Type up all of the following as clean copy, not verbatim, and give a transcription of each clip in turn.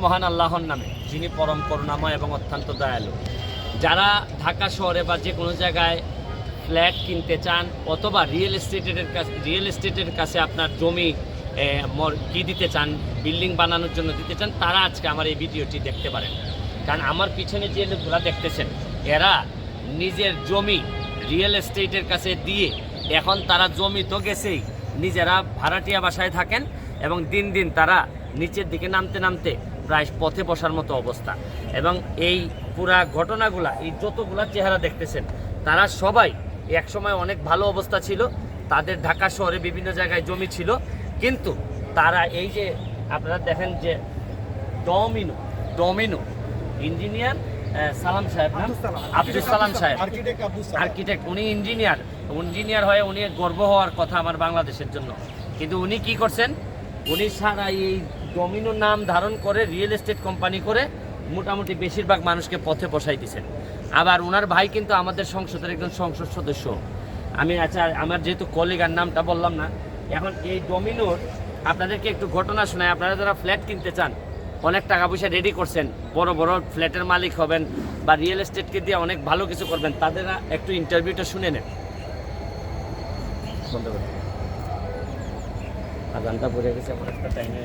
মহান আল্লাহর নামে, যিনি পরম করুণাময় এবং অত্যন্ত দয়ালু। যারা ঢাকা শহরে বা যে কোনো জায়গায় ফ্ল্যাট কিনতে চান অথবা রিয়েল এস্টেটের কাছে আপনার জমি কি দিতে চান, বিল্ডিং বানানোর জন্য দিতে চান, তারা আজকে আমার এই ভিডিওটি দেখতে পারেন। কারণ আমার পিছনে যে লোকগুলা দেখতেছেন, এরা নিজের জমি রিয়েল এস্টেটের কাছে দিয়ে এখন তারা জমি তো গেছেই, নিজেরা ভাড়াটিয়া বাসায় থাকেন এবং দিন দিন তারা নিচের দিকে নামতে নামতে প্রায় পথে বসার মতো অবস্থা। এবং এই পুরা ঘটনাগুলা, এই যতগুলা চেহারা দেখতেছেন, তারা সবাই একসময় অনেক ভালো অবস্থা ছিল, তাদের ঢাকা শহরে বিভিন্ন জায়গায় জমি ছিল, কিন্তু তারা এই যে আপনারা দেখেন যে ডমিনো ইঞ্জিনিয়ার সালাম সাহেব, আব্দুল সালাম সাহেব, আর্কিটেক্ট, উনি ইঞ্জিনিয়ার হয়ে উনি গর্ব হওয়ার কথা আমার বাংলাদেশের জন্য। কিন্তু উনি কি করছেন, উনি সারা এই ডমিনো নাম ধারণ করে রিয়েল এস্টেট কোম্পানি করে মোটামুটি বেশিরভাগ মানুষকে পথে বসাই দিয়েছেন। আবার ওনার ভাই কিন্তু আমাদের সংসদের একজন সংসদ সদস্য। আমি আচ্ছা, আমার যেহেতু কলিগার নামটা বললাম না, এখন এই ডমিনোর আপনাদেরকে একটু ঘটনা শোনায়। আপনারা যারা ফ্ল্যাট কিনতে চান, অনেক টাকা পয়সা রেডি করছেন, বড় বড় ফ্ল্যাটের মালিক হবেন বা রিয়েল এস্টেটকে দিয়ে অনেক ভালো কিছু করবেন, তাদের একটু ইন্টারভিউটা শুনে নেন। আজানটা পড়ে গেছে, আমার একটা টাইমে।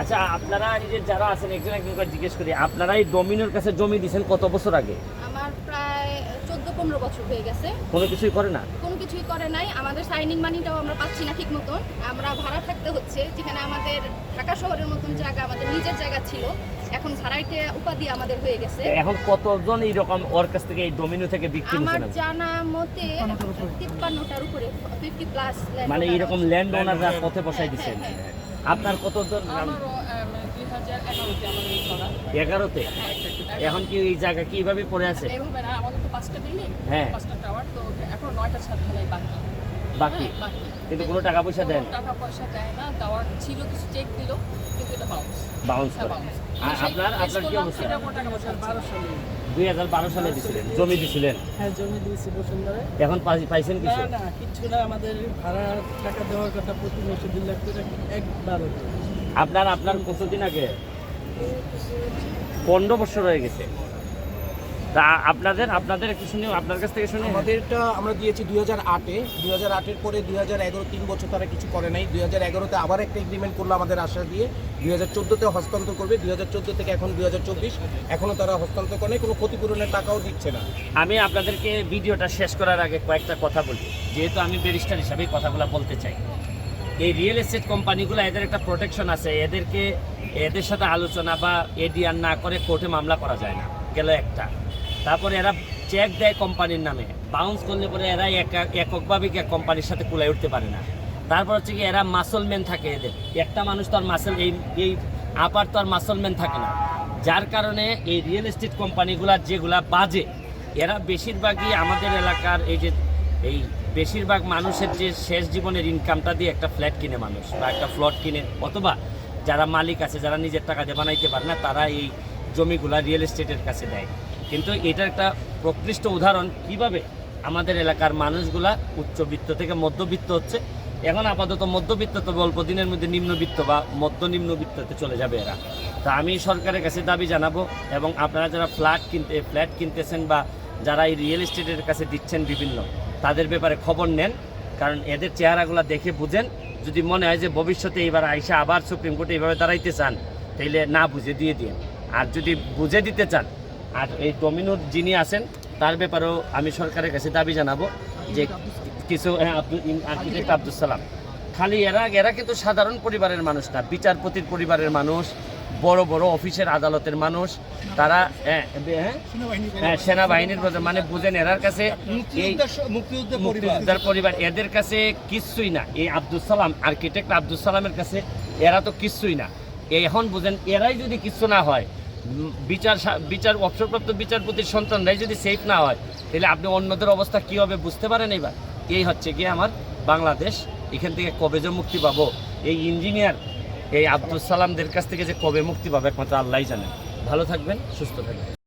আচ্ছা, আপনারা এই যে যারা আছেন, একজন একজন করে জিজ্ঞেস করি, আপনারা এই ডমিনোর কাছে জমি দিয়েছেন কত বছর আগে? আমার প্রায় 14-15 বছর হয়ে গেছে। কোনো কিছুই করে না? কোনো কিছুই করে নাই। আমাদের সাইনিং মানিটাও আমরা পাচ্ছি না ঠিক মতন। আমরা ভাড়া থাকতে হচ্ছে, যেখানে আমাদের ঢাকা শহরের মতন জায়গা, আমাদের নিজের জায়গা ছিল, এখন ভাড়াইতে উপাধি আমাদের হয়ে গেছে। এখন কতজন এইরকম ওর কাছ থেকে এই ডমিনো থেকে বিক্রি আমার হয়েছে? জানা মতে 53টার উপরে, 50+ মানে এইরকম ল্যান্ড ওনাররা পথে বসাই দিচ্ছেন। আপনার কতজন? 11তে। এখন কি এই জায়গা কিভাবে পড়ে আছে? হ্যাঁ, বাকি, কিন্তু কোনো টাকা পয়সা দেন? বাউন্স করে। আর আপনার কি অবস্থা? 2012 সালে দিছিলেন, জমি দিছিলেন? হ্যাঁ, জমি দিয়েছি বসুন্ধরায়। এখন পাইছেন কিছু? না, কিচ্ছু না। আমাদের ভাড়া টাকা দেওয়ার কথা প্রতি মাসে 2 লাখ টাকা একবার। আপনার কতদিন আগে? 15 বছর হয়ে গেছে। তা আপনাদের একটু শুনি, আপনার কাছ থেকে শুনি। আমাদেরটা আমরা দিয়েছি 2008-এ। 2008-এর পরে 2011, 3 বছর তারা কিছু করে নাই। 2011-তে আবার একটা এগ্রিমেন্ট করলো আমাদের আশা দিয়ে, 2014-তে হস্তান্তর করবে। 2014 থেকে এখন 2024, এখনও তারা হস্তান্তর করে নাই, কোনো ক্ষতিপূরণের টাকাও দিচ্ছে না। আমি আপনাদেরকে ভিডিওটা শেষ করার আগে কয়েকটা কথা বলি, যেহেতু আমি ব্যারিস্টার হিসাবে কথাগুলো বলতে চাই। এই রিয়েল এস্টেট কোম্পানিগুলো, এদের একটা প্রোটেকশন আছে, এদের সাথে আলোচনা বা এডিআর না করে কোর্টে মামলা করা যায় না, গেল একটা। তারপরে এরা চেক দেয় কোম্পানির নামে, বাউন্স করলে পরে এরা এককভাবে কোম্পানির সাথে কুলাই উঠতে পারে না। তারপর হচ্ছে কি, এরা মাসলম্যান থাকে এদের, একটা মানুষ তো আর এই আপার তো আর মাসলম্যান থাকে না, যার কারণে এই রিয়েল এস্টেট কোম্পানিগুলা যেগুলা বাজে, এরা বেশিরভাগই আমাদের এলাকার এই বেশিরভাগ মানুষের যে শেষ জীবনের ইনকামটা দিয়ে একটা ফ্ল্যাট কিনে মানুষ, বা একটা প্লট কিনে, অথবা যারা মালিক আছে, যারা নিজের টাকা দিয়ে বানাইতে পারে না, তারা এই জমিগুলা রিয়েল এস্টেটের কাছে দেয়। কিন্তু এটার একটা প্রকৃষ্ট উদাহরণ কিভাবে আমাদের এলাকার মানুষগুলা উচ্চবিত্ত থেকে মধ্যবিত্ত হচ্ছে। এখন আপাতত মধ্যবিত্ত, তবে অল্প দিনের মধ্যে নিম্নবিত্ত বা নিম্নবিত্ততে চলে যাবে এরা। তা আমি সরকারের কাছে দাবি জানাবো, এবং আপনারা যারা ফ্ল্যাট কিনতেছেন বা যারা এই রিয়েল এস্টেটের কাছে দিচ্ছেন বিভিন্ন, তাদের ব্যাপারে খবর নেন। কারণ এদের চেহারাগুলো দেখে বুঝেন, যদি মনে হয় যে ভবিষ্যতে এইবার আইসা আবার সুপ্রিম কোর্টে এইভাবে দাঁড়াইতে চান, তাইলে না বুঝে দিয়ে দিন। আর যদি বুঝে দিতে চান, আর এই ডমিনোর যিনি আছেন তার ব্যাপারেও আমি সরকারের কাছে দাবি জানাবো যে কিছু, আর্কিটেক্ট আব্দুল সালাম, খালি এরা কিন্তু সাধারণ পরিবারের মানুষ না, বিচারপতির পরিবারের মানুষ, বড় বড় অফিসের আদালতের মানুষ, তারা সেনাবাহিনীর মানে বুঝেন, এরার কাছে মুক্তিযোদ্ধার পরিবার, এদের কাছে কিচ্ছুই না। এই আব্দুল সালাম, আর্কিটেক্ট আব্দুল সালামের কাছে এরা তো কিচ্ছুই না। এখন বুঝেন, এরাই যদি কিচ্ছু না হয়, বিচার অবসরপ্রাপ্ত বিচারপতির সন্তানরাই যদি সেফ না হয়, তাহলে আপনি অন্যদের অবস্থা কী হবে বুঝতে পারেন। এবার এই হচ্ছে গিয়ে আমার বাংলাদেশ। এখান থেকে কবে যে মুক্তি পাবো, এই ইঞ্জিনিয়ার এই আব্দুল সালামদের কাছ থেকে যে কবে মুক্তি পাবে, একমাত্র আল্লাহই জানেন। ভালো থাকবেন, সুস্থ থাকবেন।